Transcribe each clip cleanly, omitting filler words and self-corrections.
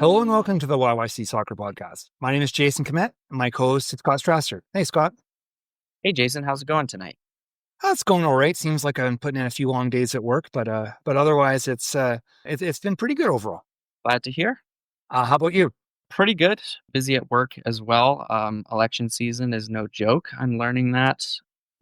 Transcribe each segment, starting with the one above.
Hello and welcome to the YYC Soccer Podcast. My name is Jason Kmet, and my co-host is Scott Strasser. Hey, Scott. Hey, Jason, how's it going tonight? It's going all right. Seems like I'm putting in a few long days at work, but otherwise it's been pretty good overall. Glad to hear. How about you? Pretty good. Busy at work as well. Election season is no joke. I'm learning that.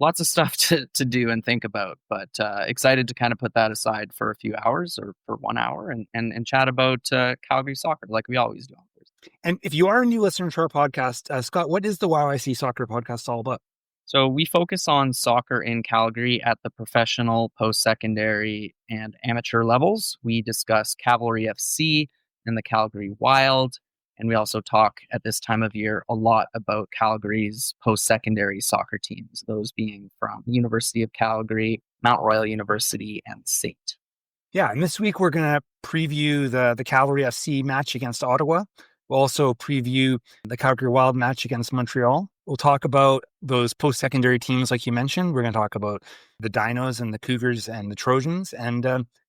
Lots of stuff to do and think about, but excited to kind of put that aside for a few hours or for 1 hour and chat about Calgary soccer like we always do on Thursday. And if you are a new listener to our podcast, Scott, what is the YYC Soccer Podcast all about? So we focus on soccer in Calgary at the professional, post-secondary, and amateur levels. We discuss Cavalry FC and the Calgary Wild. And we also talk at this time of year a lot about Calgary's post-secondary soccer teams, those being from the University of Calgary, Mount Royal University, and SAIT. Yeah, and this week we're going to preview the Cavalry FC match against Ottawa. We'll also preview the Calgary Wild match against Montreal. We'll talk about those post-secondary teams like you mentioned. We're going to talk about the Dinos and the Cougars and the Trojans. And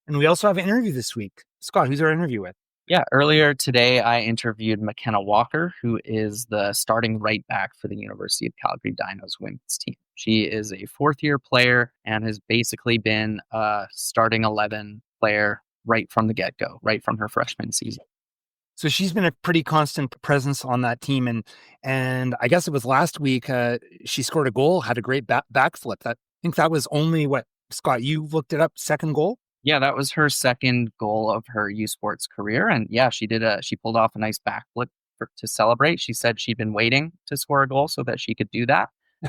we also have an interview this week. Scott, who's our interview with? Yeah, earlier today, I interviewed Mykena Walker, who is the starting right back for the University of Calgary Dinos women's team. She is a fourth-year player and has basically been a starting 11 player right from the get-go, right from her freshman season. So she's been a pretty constant presence on that team. And I guess it was last week, she scored a goal, had a great backflip. I think that was only Scott, you looked it up, second goal? Yeah, that was her second goal of her U Sports career. And yeah, she pulled off a nice backflip to celebrate. She said she'd been waiting to score a goal so that she could do that.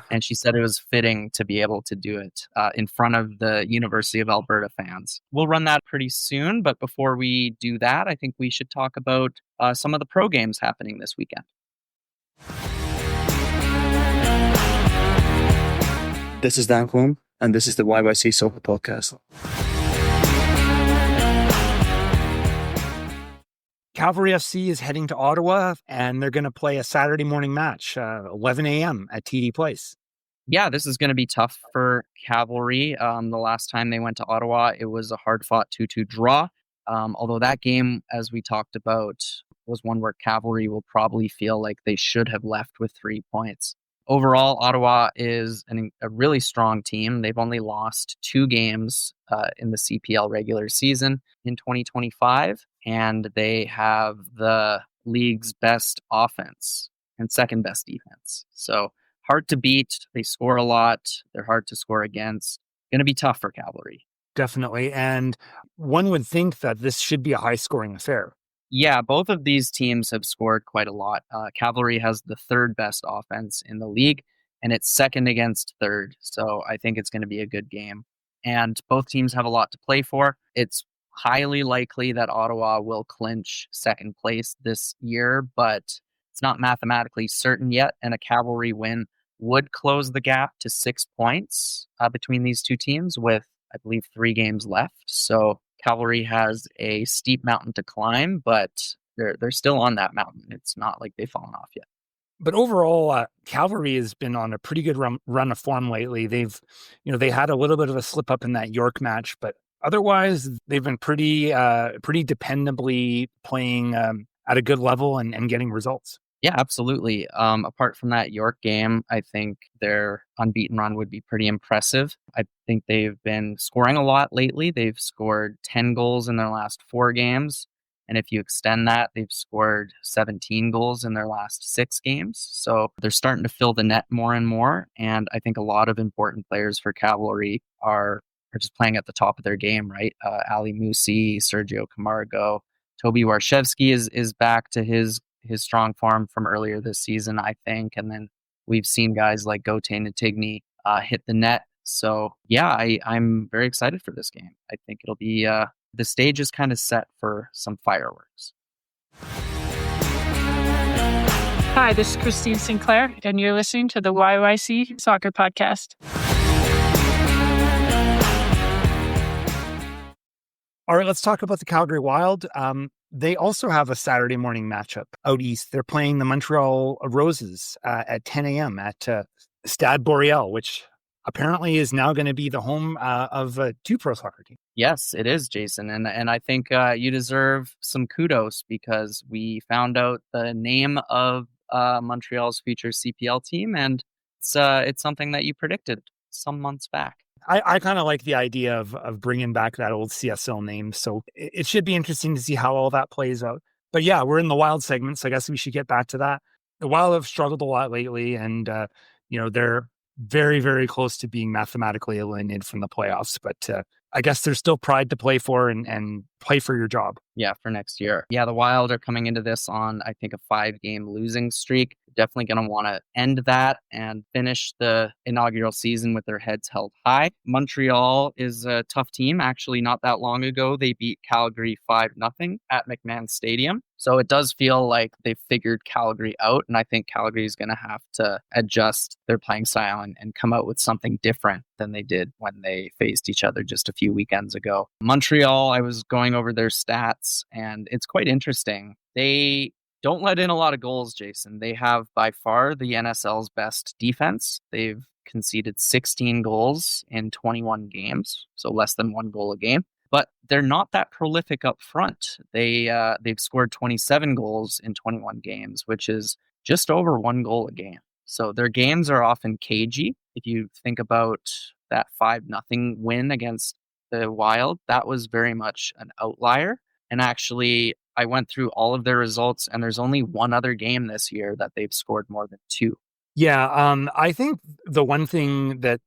And she said it was fitting to be able to do it in front of the University of Alberta fans. We'll run that pretty soon. But before we do that, I think we should talk about some of the pro games happening this weekend. This is Dan Holm, and this is the YYC Soccer Podcast. Cavalry FC is heading to Ottawa, and they're going to play a Saturday morning match, 11 a.m. at TD Place. Yeah, this is going to be tough for Cavalry. The last time they went to Ottawa, it was a hard-fought 2-2 draw. Although that game, as we talked about, was one where Cavalry will probably feel like they should have left with 3 points. Overall, Ottawa is a really strong team. They've only lost 2 games in the CPL regular season in 2025, and they have the league's best offense and second best defense. So hard to beat. They score a lot. They're hard to score against. Going to be tough for Cavalry. Definitely. And one would think that this should be a high-scoring affair. Yeah, both of these teams have scored quite a lot. Cavalry has the third best offense in the league, and it's second against third. So I think it's going to be a good game. And both teams have a lot to play for. It's highly likely that Ottawa will clinch second place this year, but it's not mathematically certain yet. And a Cavalry win would close the gap to 6 points between these two teams with, I believe, 3 games left. So Cavalry has a steep mountain to climb, but they're still on that mountain. It's not like they've fallen off yet. But overall, Cavalry has been on a pretty good run of form lately. They had a little bit of a slip up in that York match, but otherwise they've been pretty dependably playing at a good level and getting results. Yeah, absolutely. Apart from that York game, I think their unbeaten run would be pretty impressive. I think they've been scoring a lot lately. They've scored 10 goals in their last 4 games. And if you extend that, they've scored 17 goals in their last 6 games. So they're starting to fill the net more and more. And I think a lot of important players for Cavalry are just playing at the top of their game, right? Ali Musi, Sergio Camargo, Toby Warshevsky is back to his strong form from earlier this season, I think. And then we've seen guys like Gote Natigny hit the net. So yeah, I'm very excited for this game. I think it'll be, the stage is kind of set for some fireworks. Hi, this is Christine Sinclair, and you're listening to the YYC Soccer Podcast. All right, let's talk about the Calgary Wild. They also have a Saturday morning matchup out east. They're playing the Montreal Roses at 10 a.m. at Stade Boreal, which apparently is now going to be the home of two pro soccer teams. Yes, it is, Jason. And I think you deserve some kudos because we found out the name of Montreal's future CPL team, and it's something that you predicted some months back. I kind of like the idea of bringing back that old CSL name. So it should be interesting to see how all that plays out. But yeah, we're in the Wild segment, so I guess we should get back to that. The Wild have struggled a lot lately, and they're very, very close to being mathematically eliminated from the playoffs. But I guess there's still pride to play for and play for your job. Yeah, for next year. Yeah, the Wild are coming into this on, I think, a 5-game losing streak. Definitely going to want to end that and finish the inaugural season with their heads held high. Montreal is a tough team. Actually, not that long ago, they beat Calgary 5-0 at McMahon Stadium. So it does feel like they've figured Calgary out, and I think Calgary is going to have to adjust their playing style and come out with something different than they did when they faced each other just a few weekends ago. Montreal, I was going over their stats, and it's quite interesting. They don't let in a lot of goals, Jason. They have by far the NSL's best defense. They've conceded 16 goals in 21 games, so less than 1 goal a game. But they're not that prolific up front. They've scored 27 goals in 21 games, which is just over 1 goal a game. So their games are often cagey. If you think about that 5-0 win against the Wild, that was very much an outlier. And actually, I went through all of their results, and there's only one other game this year that they've scored more than 2. Yeah, I think the one thing that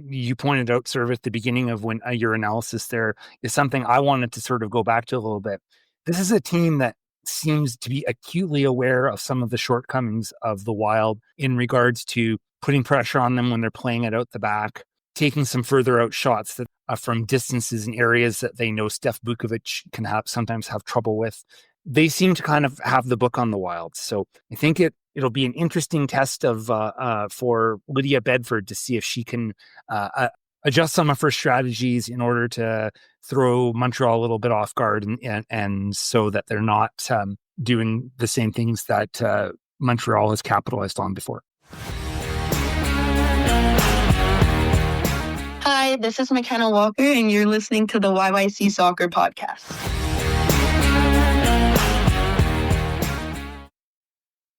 you pointed out sort of at the beginning of when your analysis there is something I wanted to sort of go back to a little bit. This is a team that seems to be acutely aware of some of the shortcomings of the Wild in regards to putting pressure on them when they're playing it out the back, taking some further out shots that from distances and areas that they know Steph Bukovic can sometimes have trouble with. They seem to kind of have the book on the Wild. So I think it'll be an interesting test of for Lydia Bedford to see if she can adjust some of her strategies in order to throw Montreal a little bit off guard and so that they're not doing the same things that Montreal has capitalized on before. Hi, this is Mykena Walker, and you're listening to the YYC Soccer Podcast.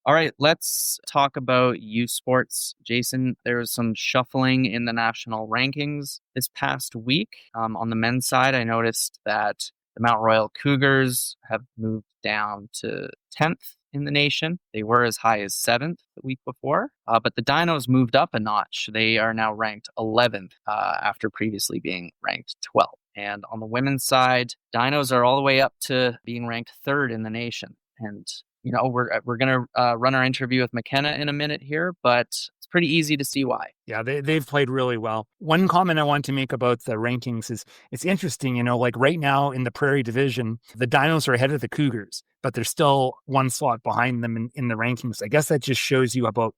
All right, let's talk about youth sports. Jason, there was some shuffling in the national rankings this past week. On the men's side, I noticed that the Mount Royal Cougars have moved down to 10th in the nation. They were as high as 7th the week before, but the Dinos moved up a notch. They are now ranked 11th after previously being ranked 12th. And on the women's side, Dinos are all the way up to being ranked 3rd in the nation. And we're going to run our interview with Mykena in a minute here, but it's pretty easy to see why. Yeah, they've played really well. One comment I want to make about the rankings is it's interesting, like right now in the Prairie Division, the Dinos are ahead of the Cougars, but they're still one slot behind them in the rankings. I guess that just shows you about,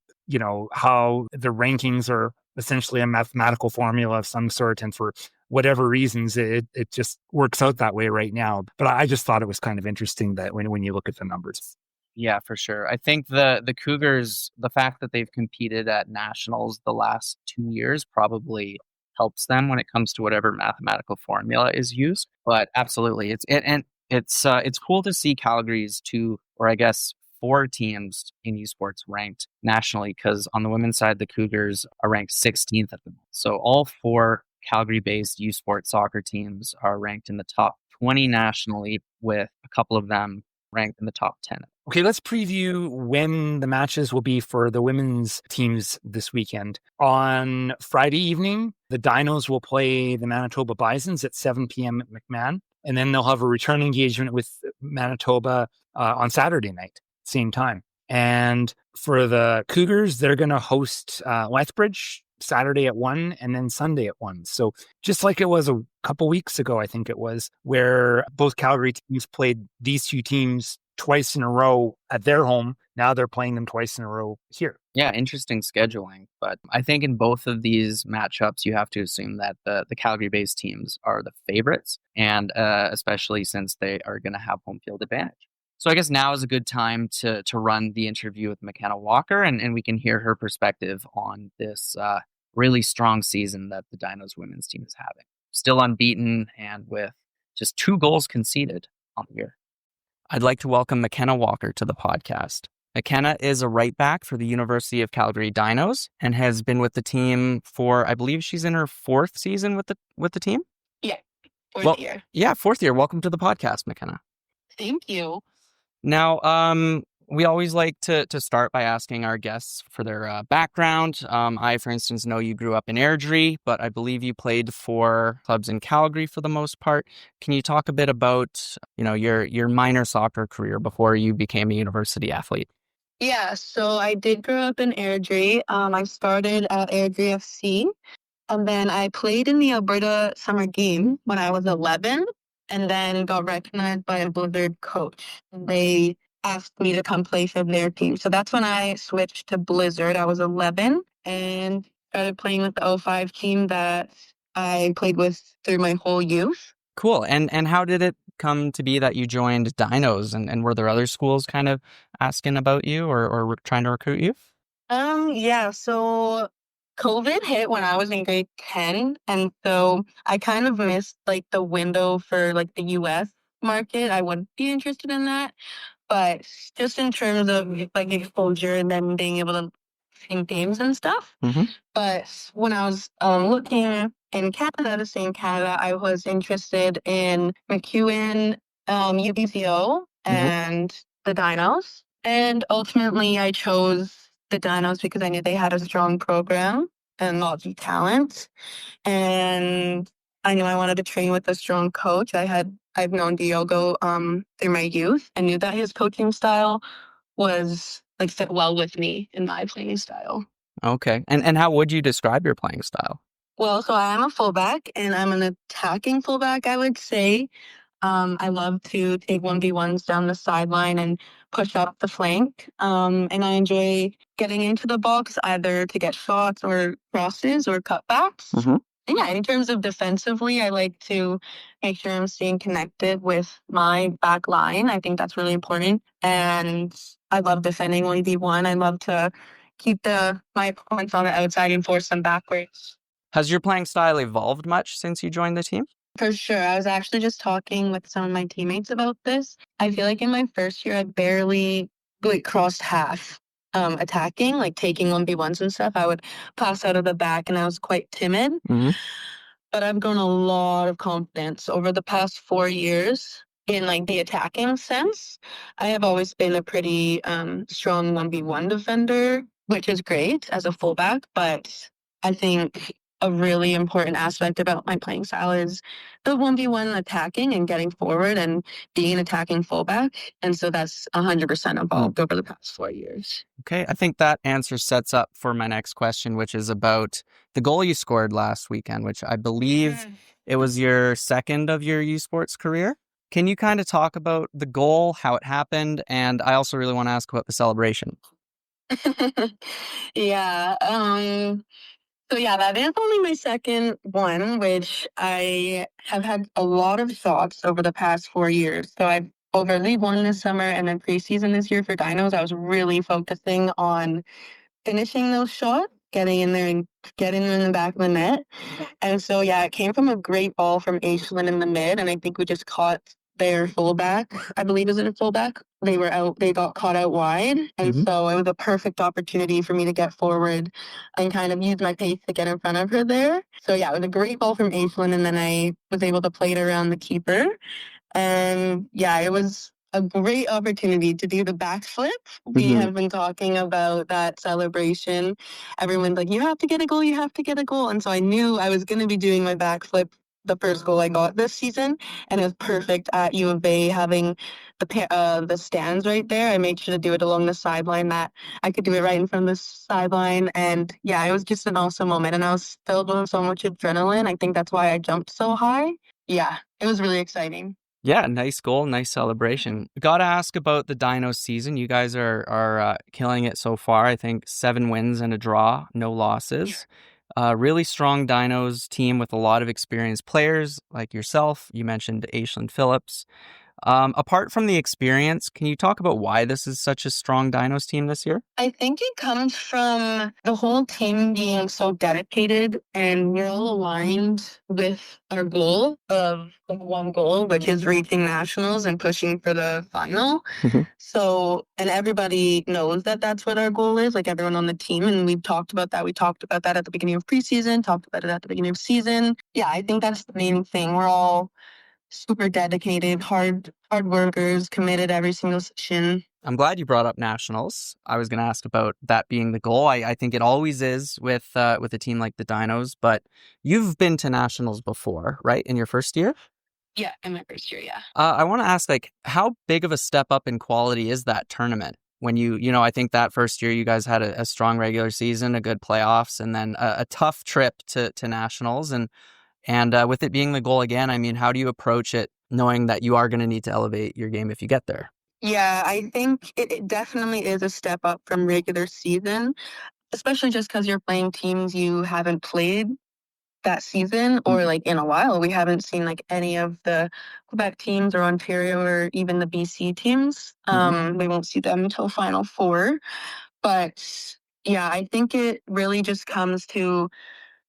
how the rankings are essentially a mathematical formula of some sort. And for whatever reasons, it just works out that way right now. But I just thought it was kind of interesting that when you look at the numbers. Yeah, for sure. I think the Cougars, the fact that they've competed at nationals the last 2 years probably helps them when it comes to whatever mathematical formula is used. But absolutely, it's cool to see Calgary's 2, or I guess 4 teams in esports ranked nationally, because on the women's side, the Cougars are ranked 16th at the moment. So all 4 Calgary-based esports soccer teams are ranked in the top 20 nationally, with a couple of them ranked in the top 10. Okay, let's preview when the matches will be for the women's teams this weekend. On Friday evening, the Dinos will play the Manitoba Bisons at 7 p.m. at McMahon, and then they'll have a return engagement with Manitoba on Saturday night, same time. And for the Cougars, they're going to host Lethbridge Saturday at 1 and then Sunday at 1. So just like it was a couple weeks ago, I think it was, where both Calgary teams played these 2 teams twice in a row at their home. Now they're playing them twice in a row here. Yeah, interesting scheduling. But I think in both of these matchups, you have to assume that the Calgary-based teams are the favorites, and especially since they are going to have home field advantage. So I guess now is a good time to run the interview with Mykena Walker, and we can hear her perspective on this really strong season that the Dinos women's team is having. Still unbeaten and with just 2 goals conceded on the year. I'd like to welcome Mykena Walker to the podcast. Mykena is a right back for the University of Calgary Dinos and has been with the team for, I believe she's in her 4th season with the team? Yeah, fourth year. Yeah, 4th year. Welcome to the podcast, Mykena. Thank you. Now, we always like to start by asking our guests for their background. I, for instance, know you grew up in Airdrie, but I believe you played for clubs in Calgary for the most part. Can you talk a bit about, your minor soccer career before you became a university athlete? Yeah, so I did grow up in Airdrie. I started at Airdrie FC, and then I played in the Alberta summer game when I was 11, and then got recognized by a Blizzard coach. They asked me to come play for their team. So that's when I switched to Blizzard. I was 11 and started playing with the 05 team that I played with through my whole youth. Cool. And how did it come to be that you joined Dinos? And were there other schools kind of asking about you or trying to recruit you? Yeah, so COVID hit when I was in grade 10, and so I kind of missed like the window for like the US market. I would be interested in that, but just in terms of like exposure and then being able to see games and stuff. Mm-hmm. But when I was looking in Canada, to stay in Canada, I was interested in McEwen, UBCO, and the Dinos. And ultimately, I chose the Dinos because I knew they had a strong program and lots of talent. And I knew I wanted to train with a strong coach. I've known Diogo through my youth. I knew that his coaching style was like fit well with me in my playing style. Okay. And how would you describe your playing style? Well, so I am a fullback and I'm an attacking fullback, I would say. I love to take 1v1s down the sideline and push up the flank. And I enjoy getting into the box either to get shots or crosses or cutbacks. Mm-hmm. And yeah, in terms of defensively, I like to make sure I'm staying connected with my back line. I think that's really important. And I love defending 1v1. I love to keep my opponents on the outside and force them backwards. Has your playing style evolved much since you joined the team? For sure. I was actually just talking with some of my teammates about this. I feel like in my first year, I barely crossed half attacking, like taking 1v1s and stuff. I would pass out of the back and I was quite timid. Mm-hmm. But I've grown a lot of confidence over the past 4 years in like the attacking sense. I have always been a pretty strong 1v1 defender, which is great as a fullback. But I think a really important aspect about my playing style is the 1v1 attacking and getting forward and being an attacking fullback. And so that's 100% evolved over the past 4 years. Okay, I think that answer sets up for my next question, which is about the goal you scored last weekend, which I believe it was your second of your U Sports career. Can you kind of talk about the goal, how it happened? And I also really want to ask about the celebration. Yeah. So yeah, that is only my second one, which I have had a lot of shots over the past 4 years. So I've over League One this summer and then preseason this year for Dinos, I was really focusing on finishing those shots, getting in there and getting in the back of the net. And so yeah, it came from a great ball from Aislinn in the mid, and I think we just caught their fullback. I believe is it a fullback? They got caught out wide. And so it was a perfect opportunity for me to get forward and kind of use my pace to get in front of her there. So yeah, it was a great ball from Aislinn, and then I was able to play it around the keeper. And yeah, it was a great opportunity to do the backflip. We have been talking about that celebration. Everyone's like, you have to get a goal, you have to get a goal. And so I knew I was going to be doing my backflip the first goal I got this season, and it was perfect at U of A having the stands right there. I made sure to do it along the sideline that I could do it right in front of the sideline, and yeah, it was just an awesome moment, and I was filled with so much adrenaline. I think that's why I jumped so high. Yeah, it was really exciting. Yeah, nice goal, nice celebration. Got to ask about the Dinos season. You guys are killing it so far. I think 7 wins and a draw, no losses. Really strong Dinos team with a lot of experienced players like yourself. You mentioned Aislinn Phillips. Apart from the experience, can you talk about why this is such a strong Dinos team this year? I think it comes from the whole team being so dedicated, and we're all aligned with our goal of like one goal, which is reaching nationals and pushing for the final. Mhm. So, and everybody knows that that's what our goal is, like everyone on the team. And we've talked about that. We talked about that at the beginning of preseason, talked about it at the beginning of season. Yeah, I think that's the main thing. We're all super dedicated, hard workers, committed every single session. I'm glad you brought up nationals. I was going to ask about that being the goal. I think it always is with a team like the Dinos, but you've been to nationals before, right? In your first year? Yeah, in my first year, yeah. I want to ask, like, how big of a step up in quality is that tournament? When I think that first year you guys had a strong regular season, a good playoffs, and then a tough trip to nationals. And with it being the goal again, I mean, how do you approach it knowing that you are going to need to elevate your game if you get there? Yeah, I think it definitely is a step up from regular season, especially just because you're playing teams you haven't played that season or like in a while. We haven't seen like any of the Quebec teams or Ontario or even the BC teams. We won't see them until Final Four. But yeah, I think it really just comes to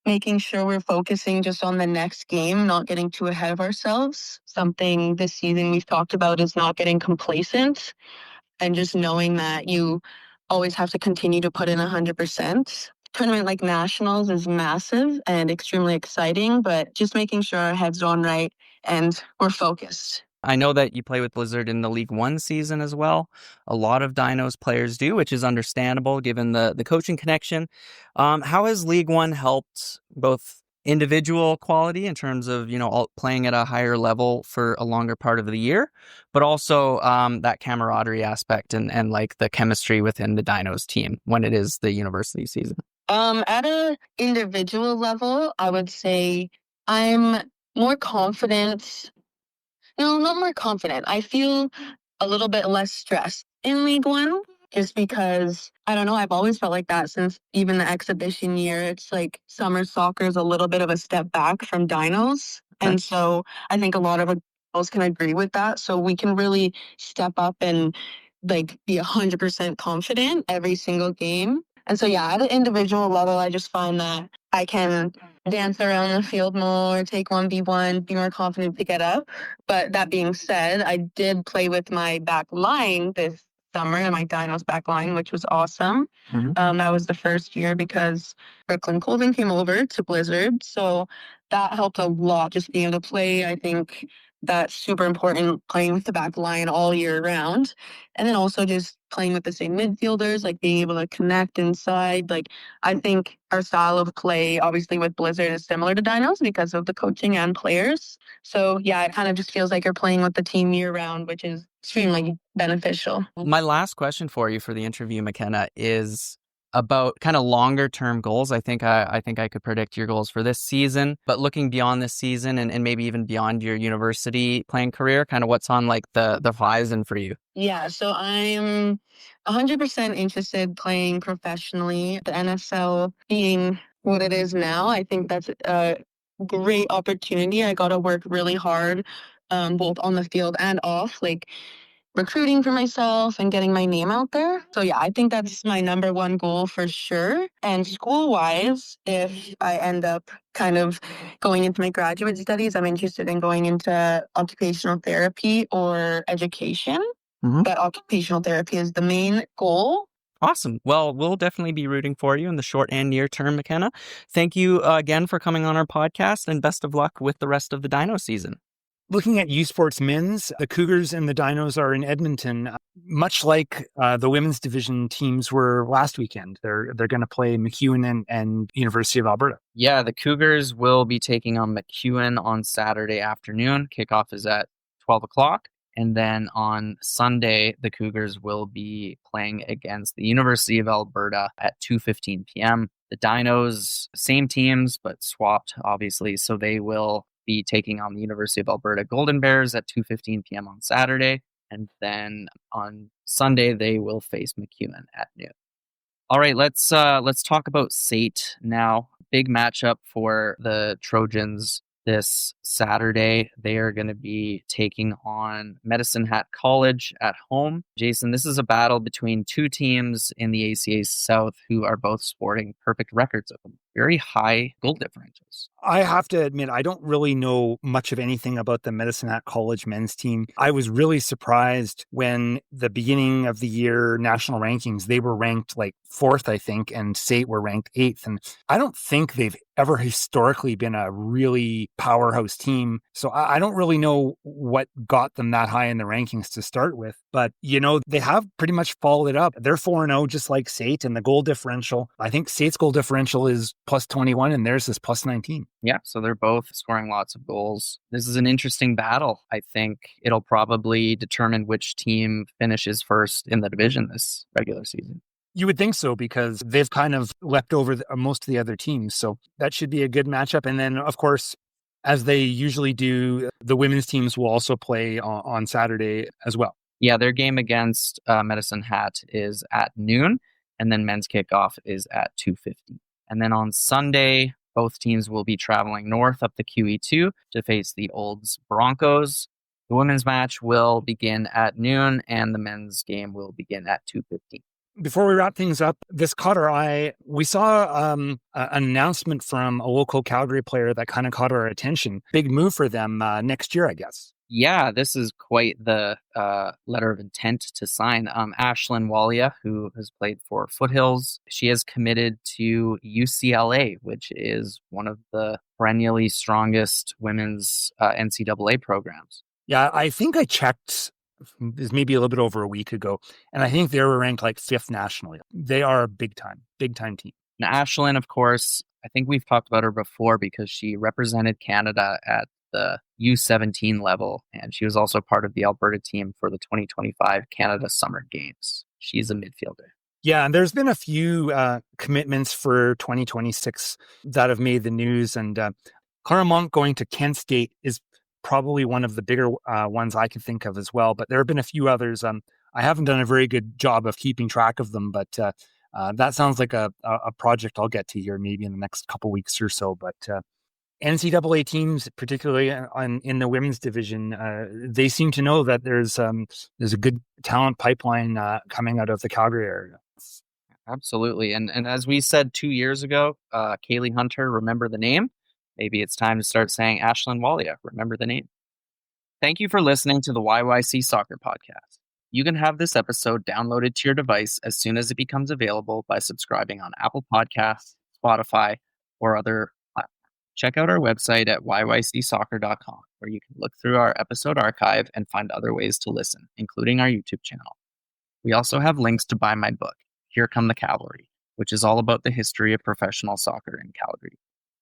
making sure we're focusing just on the next game, not getting too ahead of ourselves. Something this season we've talked about is not getting complacent and just knowing that you always have to continue to put in 100%. Tournament like nationals is massive and extremely exciting, but just making sure our heads are on right and we're focused. I know that you play with Blizzard in the League One season as well. A lot of Dinos players do, which is understandable given the coaching connection. How has League One helped both individual quality in terms of, playing at a higher level for a longer part of the year, but also that camaraderie aspect and like the chemistry within the Dinos team when it is the university season? At an individual level, I would say I'm more confident. No, not more confident. I feel a little bit less stressed in League One just because, I don't know, I've always felt like that since even the exhibition year. It's like summer soccer is a little bit of a step back from Dinos. Okay. And so I think a lot of girls can agree with that. So we can really step up and like be 100% confident every single game. And so, yeah, at an individual level, I just find that I can dance around the field more, take 1v1, be more confident to get up. But that being said, I did play with my back line this summer, my Dinos back line, which was awesome. That was the first year because Brooklyn Colvin came over to Blizzard. So that helped a lot, just being able to play. I think that's super important, playing with the back line all year round. And then also just playing with the same midfielders, like being able to connect inside. Like, I think our style of play, obviously with Blizzard, is similar to Dinos because of the coaching and players. So yeah, it kind of just feels like you're playing with the team year round, which is extremely beneficial. My last question for you for the interview, Mykena, is about kind of longer term goals. I think I could predict your goals for this season, but looking beyond this season and maybe even beyond your university playing career, kind of what's on like the horizon for you? Yeah, so I'm 100% interested playing professionally. The NFL being what it is now, I think that's a great opportunity. I got to work really hard, both on the field and off, like recruiting for myself and getting my name out there. So yeah, I think that's my number one goal for sure. And school-wise, if I end up kind of going into my graduate studies, I'm interested in going into occupational therapy or education. But occupational therapy is the main goal. Awesome. Well, we'll definitely be rooting for you in the short and near term, Mykena. Thank you again for coming on our podcast, and best of luck with the rest of the Dino season. Looking at U Sports men's, the Cougars and the Dinos are in Edmonton, much like the women's division teams were last weekend. They're going to play MacEwan and University of Alberta. Yeah, the Cougars will be taking on MacEwan on Saturday afternoon. Kickoff is at 12 o'clock. And then on Sunday, the Cougars will be playing against the University of Alberta at 2:15 p.m. The Dinos, same teams, but swapped, obviously. So they will be taking on the University of Alberta Golden Bears at 2:15 p.m. on Saturday. And then on Sunday, they will face MacEwan at noon. All right, let's talk about SAIT now. Big matchup for the Trojans This Saturday, they are going to be taking on Medicine Hat College at home. Jason, this is a battle between two teams in the ACA South who are both sporting perfect records of them. Very high goal differentials. I have to admit, I don't really know much of anything about the Medicine Hat College men's team. I was really surprised when the beginning of the year national rankings, they were ranked like 4th, I think, and SAIT were ranked 8th. And I don't think they've ever historically been a really powerhouse team. So I don't really know what got them that high in the rankings to start with. But, they have pretty much followed it up. They're 4-0, just like SAIT, and the goal differential, I think SAIT's goal differential is plus 21 and theirs is plus 19. Yeah, so they're both scoring lots of goals. This is an interesting battle. I think it'll probably determine which team finishes first in the division this regular season. You would think so, because they've kind of leapt over most of the other teams. So that should be a good matchup. And then, of course, as they usually do, the women's teams will also play on Saturday as well. Yeah, their game against Medicine Hat is at noon, and then men's kickoff is at 2:50. And then on Sunday, both teams will be traveling north up the QE2 to face the Olds Broncos. The women's match will begin at noon, and the men's game will begin at 2:50. Before we wrap things up, this caught our eye. We saw an announcement from a local Calgary player that kind of caught our attention. Big move for them next year, I guess. Yeah, this is quite the letter of intent to sign. Ashlyn Walia, who has played for Foothills, she has committed to UCLA, which is one of the perennially strongest women's NCAA programs. Yeah, I think I checked maybe a little bit over a week ago, and I think they were ranked like 5th nationally. They are a big time team. Now, Ashlyn, of course, I think we've talked about her before because she represented Canada at the U17 level, and she was also part of the Alberta team for the 2025 Canada Summer Games. She's a midfielder. Yeah, and there's been a few commitments for 2026 that have made the news, and Clara Monk going to Kent State is probably one of the bigger ones I can think of as well, but there have been a few others. I haven't done a very good job of keeping track of them, but that sounds like a project I'll get to here maybe in the next couple weeks or so. But NCAA teams, particularly in the women's division, they seem to know that there's a good talent pipeline coming out of the Calgary area. Absolutely. And as we said 2 years ago, Kaylee Hunter, remember the name? Maybe it's time to start saying Ashlyn Walia, remember the name. Thank you for listening to the YYC Soccer Podcast. You can have this episode downloaded to your device as soon as it becomes available by subscribing on Apple Podcasts, Spotify, or other platforms. Check out our website at yycsoccer.com, where you can look through our episode archive and find other ways to listen, including our YouTube channel. We also have links to buy my book, Here Come the Cavalry, which is all about the history of professional soccer in Calgary.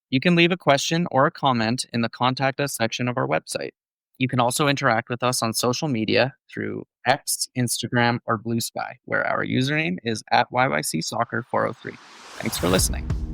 You can leave a question or a comment in the Contact Us section of our website. You can also interact with us on social media through X, Instagram, or Blue Sky, where our username is at YYC Soccer 403. Thanks for listening.